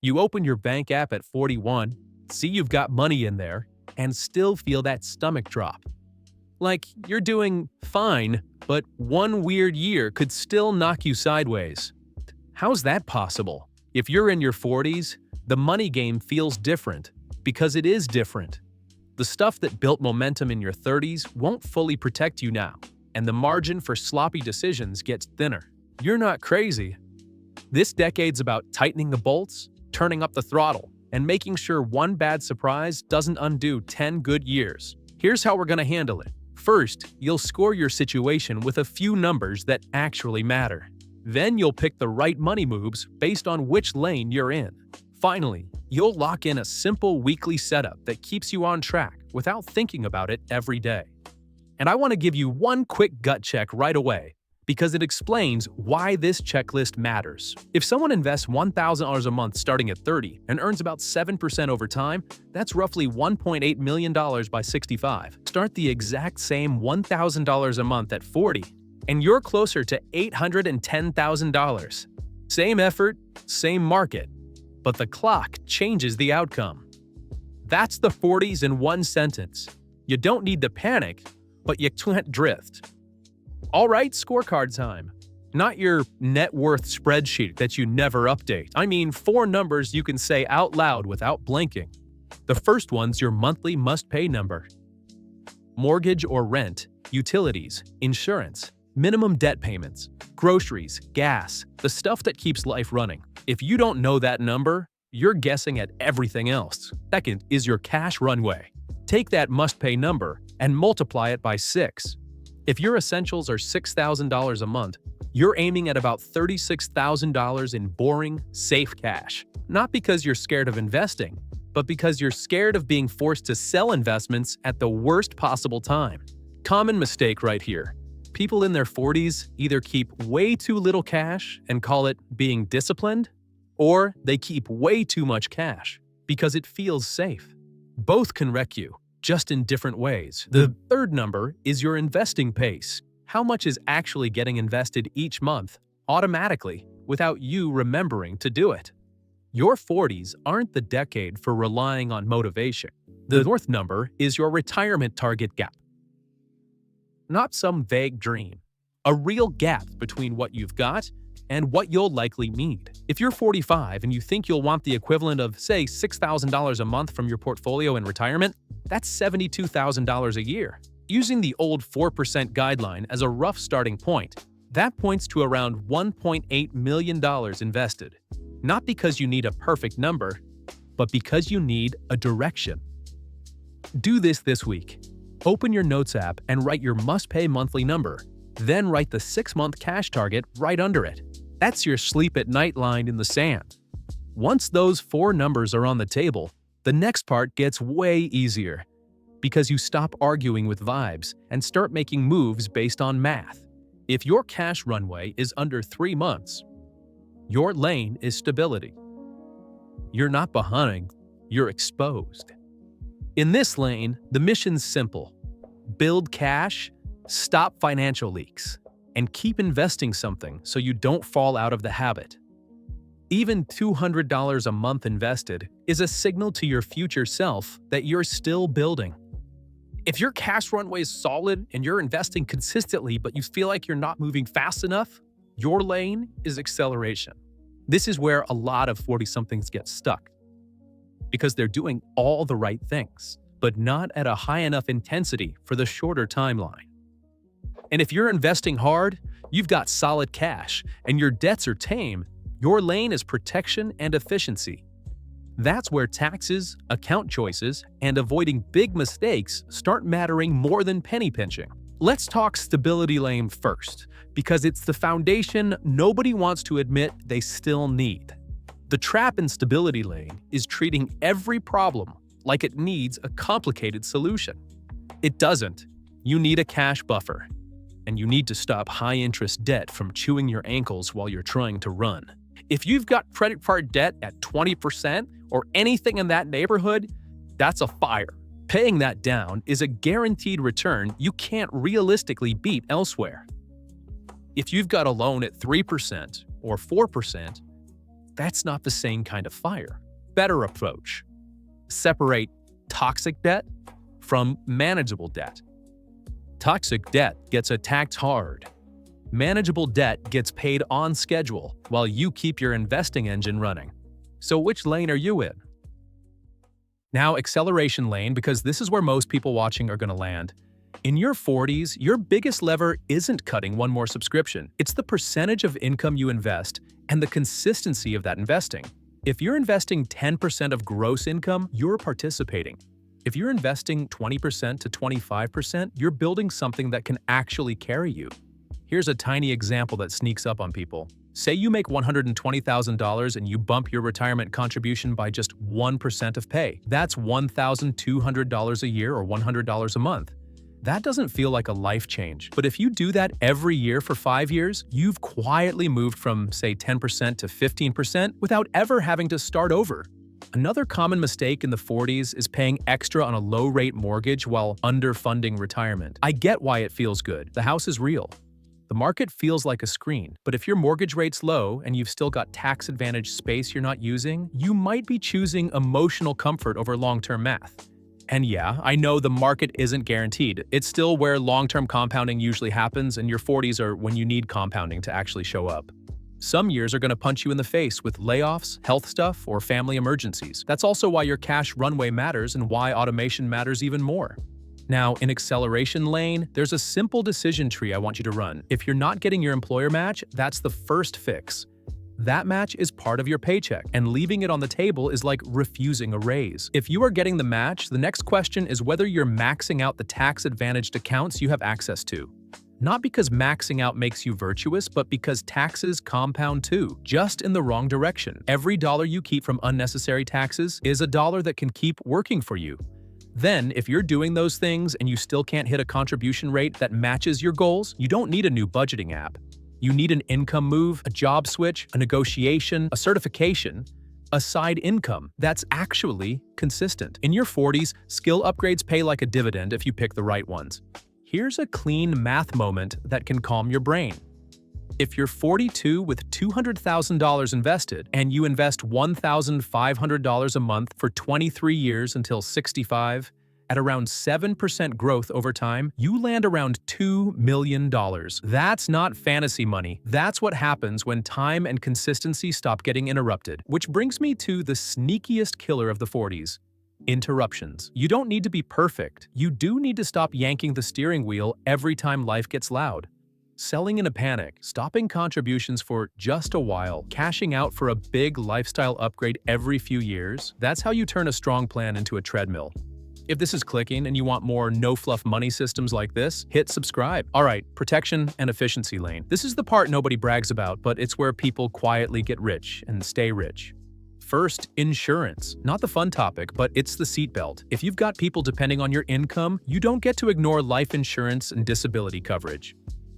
You open your bank app at 41, see you've got money in there, and still feel that stomach drop. Like you're doing fine, but one weird year could still knock you sideways. How's that possible? If you're in your 40s, the money game feels different because it is different. The stuff that built momentum in your 30s won't fully protect you now, and the margin for sloppy decisions gets thinner. You're not crazy. This decade's about tightening the bolts, turning up the throttle, and making sure one bad surprise doesn't undo 10 good years. Here's how we're going to handle it. First, you'll score your situation with a few numbers that actually matter. Then you'll pick the right money moves based on which lane you're in. Finally, you'll lock in a simple weekly setup that keeps you on track without thinking about it every day. And I want to give you one quick gut check right away, because it explains why this checklist matters. If someone invests $1,000 a month starting at 30 and earns about 7% over time, that's roughly $1.8 million by 65. Start the exact same $1,000 a month at 40, and you're closer to $810,000. Same effort, same market, but the clock changes the outcome. That's the 40s in one sentence. You don't need to panic, but you can't drift. All right, scorecard time. Not your net worth spreadsheet that you never update. I mean 4 numbers you can say out loud without blinking. The first one's your monthly must-pay number. Mortgage or rent, utilities, insurance, minimum debt payments, groceries, gas, the stuff that keeps life running. If you don't know that number, you're guessing at everything else. Second is your cash runway. Take that must-pay number and multiply it by 6. If your essentials are $6,000 a month, you're aiming at about $36,000 in boring, safe cash. Not because you're scared of investing, but because you're scared of being forced to sell investments at the worst possible time. Common mistake right here. People in their 40s either keep way too little cash and call it being disciplined, or they keep way too much cash because it feels safe. Both can wreck you, just in different ways. The third number is your investing pace. How much is actually getting invested each month, automatically, without you remembering to do it? Your 40s aren't the decade for relying on motivation. The fourth number is your retirement target gap. Not some vague dream. A real gap between what you've got and what you'll likely need. If you're 45 and you think you'll want the equivalent of, say, $6,000 a month from your portfolio in retirement, that's $72,000 a year. Using the old 4% guideline as a rough starting point, that points to around $1.8 million invested. Not because you need a perfect number, but because you need a direction. Do this week. Open your Notes app and write your must-pay monthly number. Then write the 6-month cash target right under it. That's your sleep-at-night line in the sand. Once those 4 numbers are on the table, the next part gets way easier, because you stop arguing with vibes and start making moves based on math. If your cash runway is under 3 months, your lane is stability. You're not behind, you're exposed. In this lane, the mission's simple. Build cash, stop financial leaks, and keep investing something so you don't fall out of the habit. Even $200 a month invested is a signal to your future self that you're still building. If your cash runway is solid and you're investing consistently but you feel like you're not moving fast enough, your lane is acceleration. This is where a lot of 40-somethings get stuck, because they're doing all the right things, but not at a high enough intensity for the shorter timeline. And if you're investing hard, you've got solid cash, and your debts are tame, your lane is protection and efficiency. That's where taxes, account choices, and avoiding big mistakes start mattering more than penny pinching. Let's talk stability lane first, because it's the foundation nobody wants to admit they still need. The trap in stability lane is treating every problem like it needs a complicated solution. It doesn't. You need a cash buffer. And you need to stop high-interest debt from chewing your ankles while you're trying to run. If you've got credit card debt at 20% or anything in that neighborhood, that's a fire. Paying that down is a guaranteed return you can't realistically beat elsewhere. If you've got a loan at 3% or 4%, that's not the same kind of fire. Better approach. Separate toxic debt from manageable debt. Toxic debt gets attacked hard. Manageable debt gets paid on schedule while you keep your investing engine running. So which lane are you in? Now, acceleration lane, because this is where most people watching are going to land. In your 40s, your biggest lever isn't cutting one more subscription. It's the percentage of income you invest and the consistency of that investing. If you're investing 10% of gross income, you're participating. If you're investing 20% to 25%, you're building something that can actually carry you. Here's a tiny example that sneaks up on people. Say you make $120,000 and you bump your retirement contribution by just 1% of pay. That's $1,200 a year or $100 a month. That doesn't feel like a life change. But if you do that every year for 5 years, you've quietly moved from, say, 10% to 15% without ever having to start over. Another common mistake in the 40s is paying extra on a low-rate mortgage while underfunding retirement. I get why it feels good. The house is real. The market feels like a screen, but if your mortgage rate's low and you've still got tax-advantaged space you're not using, you might be choosing emotional comfort over long-term math. And yeah, I know the market isn't guaranteed. It's still where long-term compounding usually happens, and your 40s are when you need compounding to actually show up. Some years are going to punch you in the face with layoffs, health stuff, or family emergencies. That's also why your cash runway matters and why automation matters even more. Now, in acceleration lane, there's a simple decision tree I want you to run. If you're not getting your employer match, that's the first fix. That match is part of your paycheck, and leaving it on the table is like refusing a raise. If you are getting the match, the next question is whether you're maxing out the tax-advantaged accounts you have access to. Not because maxing out makes you virtuous, but because taxes compound too, just in the wrong direction. Every dollar you keep from unnecessary taxes is a dollar that can keep working for you. Then, if you're doing those things and you still can't hit a contribution rate that matches your goals, you don't need a new budgeting app. You need an income move, a job switch, a negotiation, a certification, a side income that's actually consistent. In your 40s, skill upgrades pay like a dividend if you pick the right ones. Here's a clean math moment that can calm your brain. If you're 42 with $200,000 invested and you invest $1,500 a month for 23 years until 65, at around 7% growth over time, you land around $2 million. That's not fantasy money. That's what happens when time and consistency stop getting interrupted. Which brings me to the sneakiest killer of the 40s. Interruptions. You don't need to be perfect. You do need to stop yanking the steering wheel every time life gets loud. Selling in a panic, stopping contributions for just a while, cashing out for a big lifestyle upgrade every few years, that's how you turn a strong plan into a treadmill. If this is clicking and you want more no-fluff money systems like this, hit subscribe. All right, protection and efficiency lane. This is the part nobody brags about, but it's where people quietly get rich and stay rich. First, insurance. Not the fun topic, but it's the seatbelt. If you've got people depending on your income, you don't get to ignore life insurance and disability coverage.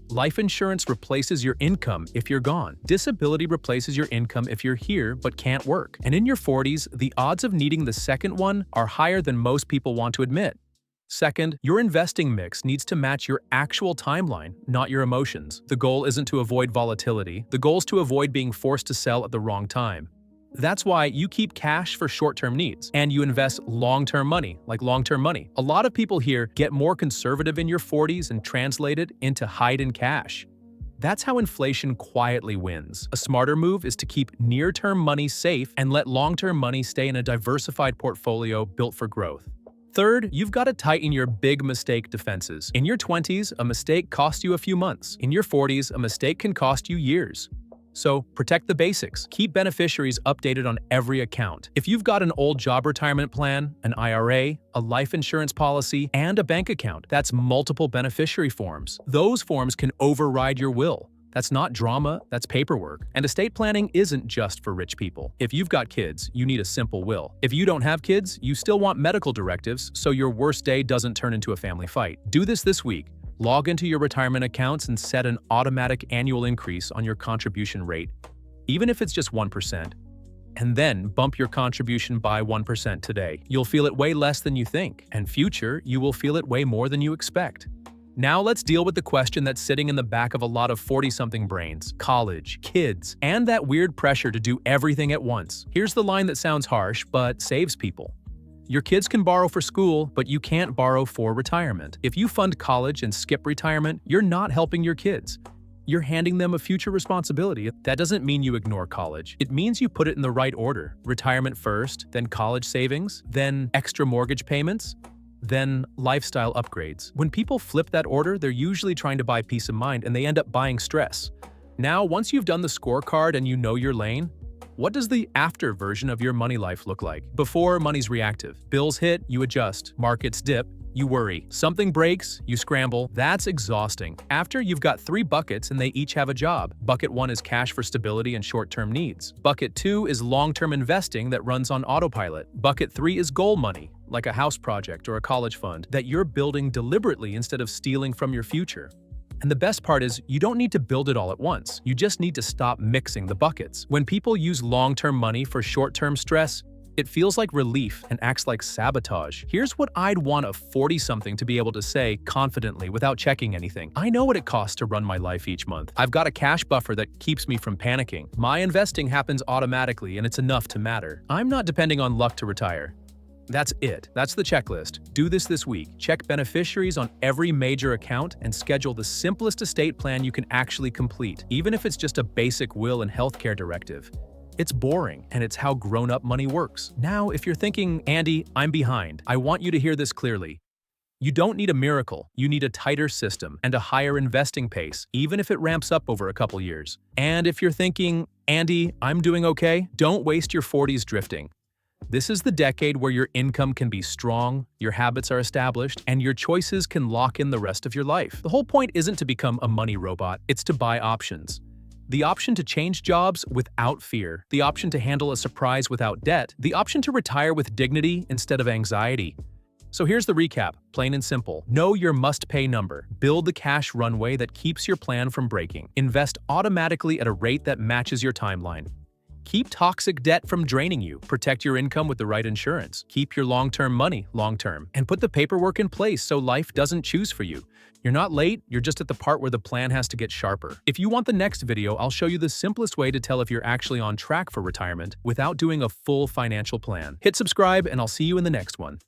Life insurance replaces your income if you're gone. Disability replaces your income if you're here but can't work. And in your 40s, the odds of needing the second one are higher than most people want to admit. Second, your investing mix needs to match your actual timeline, not your emotions. The goal isn't to avoid volatility. The goal is to avoid being forced to sell at the wrong time. That's why you keep cash for short-term needs, and you invest long-term money, like long-term money. A lot of people here get more conservative in your 40s and translate it into hide-in cash. That's how inflation quietly wins. A smarter move is to keep near-term money safe and let long-term money stay in a diversified portfolio built for growth. Third, you've got to tighten your big mistake defenses. In your 20s, a mistake costs you a few months. In your 40s, a mistake can cost you years. So, protect the basics. Keep beneficiaries updated on every account. If you've got an old job retirement plan, an IRA, a life insurance policy, and a bank account, that's multiple beneficiary forms. Those forms can override your will. That's not drama, that's paperwork. And estate planning isn't just for rich people. If you've got kids, you need a simple will. If you don't have kids, you still want medical directives so your worst day doesn't turn into a family fight. Do this week. Log into your retirement accounts and set an automatic annual increase on your contribution rate, even if it's just 1%. And then bump your contribution by 1% today. You'll feel it way less than you think, and future, you will feel it way more than you expect. Now let's deal with the question that's sitting in the back of a lot of 40-something brains: college, kids, and that weird pressure to do everything at once. Here's the line that sounds harsh, but saves people. Your kids can borrow for school, but you can't borrow for retirement. If you fund college and skip retirement, you're not helping your kids. You're handing them a future responsibility. That doesn't mean you ignore college. It means you put it in the right order. Retirement first, then college savings, then extra mortgage payments, then lifestyle upgrades. When people flip that order, they're usually trying to buy peace of mind and they end up buying stress. Now, once you've done the scorecard and you know your lane, what does the after version of your money life look like? Before, money's reactive. Bills hit, you adjust. Markets dip, you worry. Something breaks, you scramble. That's exhausting. After, you've got 3 buckets and they each have a job. Bucket 1 is cash for stability and short-term needs. Bucket 2 is long-term investing that runs on autopilot. Bucket 3 is goal money, like a house project or a college fund, that you're building deliberately instead of stealing from your future. And the best part is, you don't need to build it all at once. You just need to stop mixing the buckets. When people use long-term money for short-term stress, it feels like relief and acts like sabotage. Here's what I'd want a 40-something to be able to say confidently without checking anything. I know what it costs to run my life each month. I've got a cash buffer that keeps me from panicking. My investing happens automatically and it's enough to matter. I'm not depending on luck to retire. That's it. That's the checklist. Do this week. Check beneficiaries on every major account and schedule the simplest estate plan you can actually complete, even if it's just a basic will and healthcare directive. It's boring, and it's how grown-up money works. Now, if you're thinking, Andy, I'm behind, I want you to hear this clearly. You don't need a miracle. You need a tighter system and a higher investing pace, even if it ramps up over a couple years. And if you're thinking, Andy, I'm doing okay, don't waste your 40s drifting. This is the decade where your income can be strong, your habits are established, and your choices can lock in the rest of your life. The whole point isn't to become a money robot, it's to buy options. The option to change jobs without fear, the option to handle a surprise without debt, the option to retire with dignity instead of anxiety. So here's the recap, plain and simple. Know your must-pay number. Build the cash runway that keeps your plan from breaking. Invest automatically at a rate that matches your timeline. Keep toxic debt from draining you. Protect your income with the right insurance. Keep your long-term money long-term. And put the paperwork in place so life doesn't choose for you. You're not late, you're just at the part where the plan has to get sharper. If you want the next video, I'll show you the simplest way to tell if you're actually on track for retirement without doing a full financial plan. Hit subscribe and I'll see you in the next one.